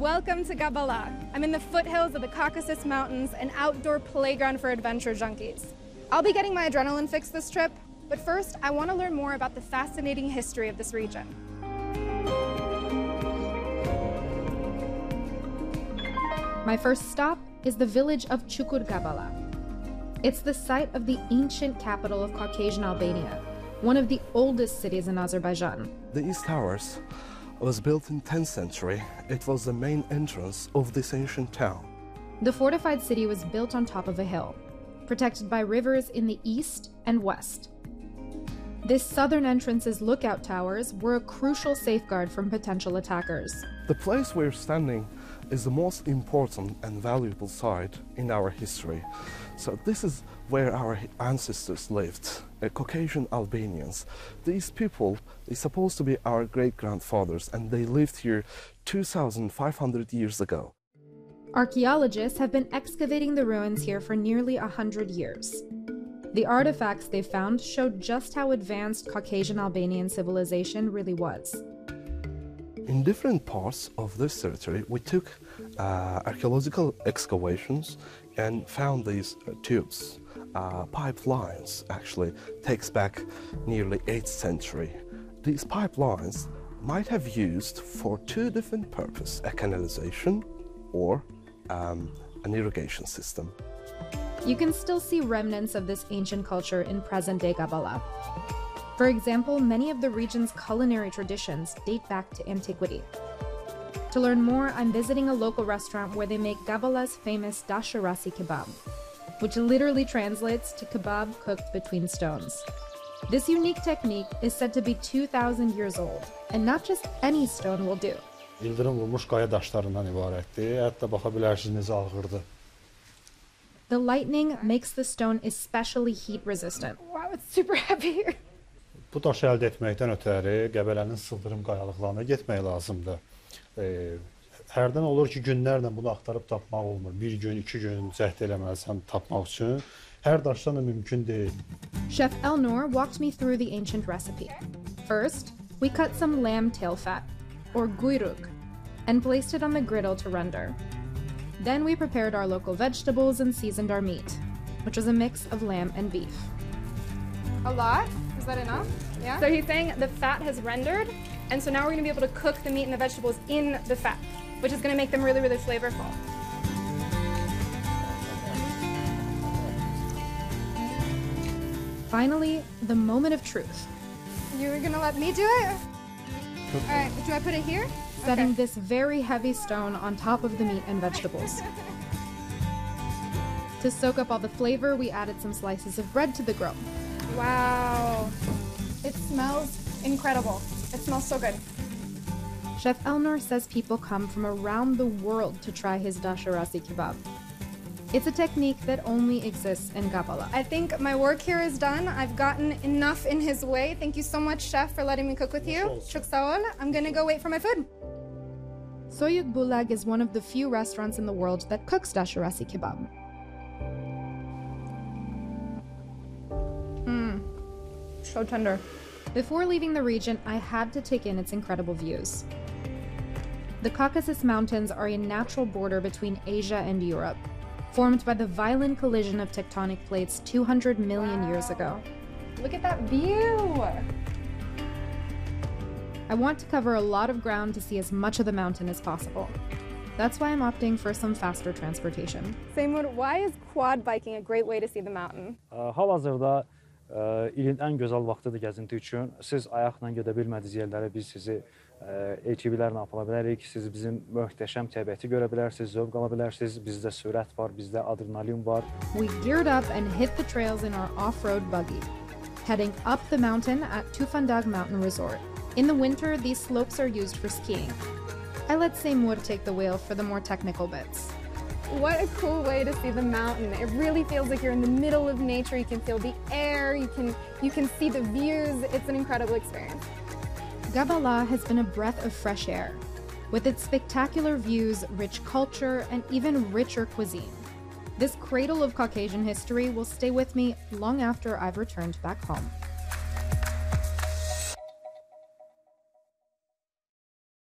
Welcome to Gabala. I'm in the foothills of the Caucasus Mountains, an outdoor playground for adventure junkies. I'll be getting my adrenaline fix this trip, but first I want to learn more about the fascinating history of this region. My first stop is the village of Gabala. It's the site of the ancient capital of Caucasian Albania, one of the oldest cities in Azerbaijan. The East Towers was built in 10th century. It was the main entrance of this ancient town. The fortified city was built on top of a hill, protected by rivers in the east and west. This southern entrance's lookout towers were a crucial safeguard from potential attackers. The place we're standing is the most important and valuable site in our history. So this is where our ancestors lived, Caucasian Albanians. These people are supposed to be our great-grandfathers, and they lived here 2,500 years ago. Archaeologists have been excavating the ruins here for nearly 100 years. The artifacts they found showed just how advanced Caucasian Albanian civilization really was. In different parts of this territory, we took archaeological excavations and found these tubes. Pipelines actually takes back nearly 8th century. These pipelines might have used for two different purposes, a canalization or an irrigation system. You can still see remnants of this ancient culture in present-day Gabala. For example, many of the region's culinary traditions date back to antiquity. To learn more, I'm visiting a local restaurant where they make Gabala's famous dasharasi kebab, which literally translates to kebab cooked between stones. This unique technique is said to be 2,000 years old, and not just any stone will do. Yıldırım vurmuş qaya daşlarından ibarətdir. Hətta baxa bilərsiniz necə ağırdır. The lightning makes the stone especially heat resistant. Wow, it's super heavy. Bu daşı əldə etməkdən ötəri Qəbələnin sıldırım qayalıqlarına getmək lazımdır. Hərdən olur ki, günlərlə bunu axtarıb tapmaq olmur. Bir gün, 2 gün cəhd eləməlisən tapmaq üçün. Hər daşdan da mümkün deyil. Chef Elnur walked me through the ancient recipe. First, we cut some lamb tail fat, or guyruk, and placed it on the griddle to render. Then we prepared our local vegetables and seasoned our meat, which was a mix of lamb and beef. A lot? Is that enough? Yeah? So he's saying the fat has rendered, and so now we're going to be able to cook the meat and the vegetables in the fat, which is going to make them really, really flavorful. Finally, the moment of truth. You're going to let me do it? All right, do I put it here? Setting this very heavy stone on top of the meat and vegetables. To soak up all the flavor, we added some slices of bread to the grill. Wow, it smells incredible. It smells so good. Chef Elnur says people come from around the world to try his dasharasi kebab. It's a technique that only exists in Gabala. I think my work here is done. I've gotten enough in his way. Thank you so much, Chef, for letting me cook with you. Çok sağ ol. I'm gonna go wait for my food. Soyuk Bulag is one of the few restaurants in the world that cooks dasharasi kebab. So tender. Before leaving the region, I had to take in its incredible views. The Caucasus Mountains are a natural border between Asia and Europe, formed by the violent collision of tectonic plates 200 million years ago. Look at that view! I want to cover a lot of ground to see as much of the mountain as possible. That's why I'm opting for some faster transportation. Seymur, why is quad biking a great way to see the mountain? Hal-hazırda ilin ən gözəl vaxtıdır gəzinti üçün. Siz ayaqla gedə bilmədiyiniz yerlərə biz sizi ATV-lərlə apara bilərik. Siz bizim möhtəşəm təbiəti görə bilərsiniz, zövq ala bilərsiniz. Bizdə sürət var, bizdə adrenalin var. We geared up and hit the trails in our off-road buggy, heading up the mountain at Tufandag Mountain Resort. In the winter, these slopes are used for skiing. I let Seymur take the wheel for the more technical bits. What a cool way to see the mountain. It really feels like you're in the middle of nature. You can feel the air, you can see the views. It's an incredible experience. Gabala has been a breath of fresh air, with its spectacular views, rich culture, and even richer cuisine. This cradle of Caucasian history will stay with me long after I've returned back home.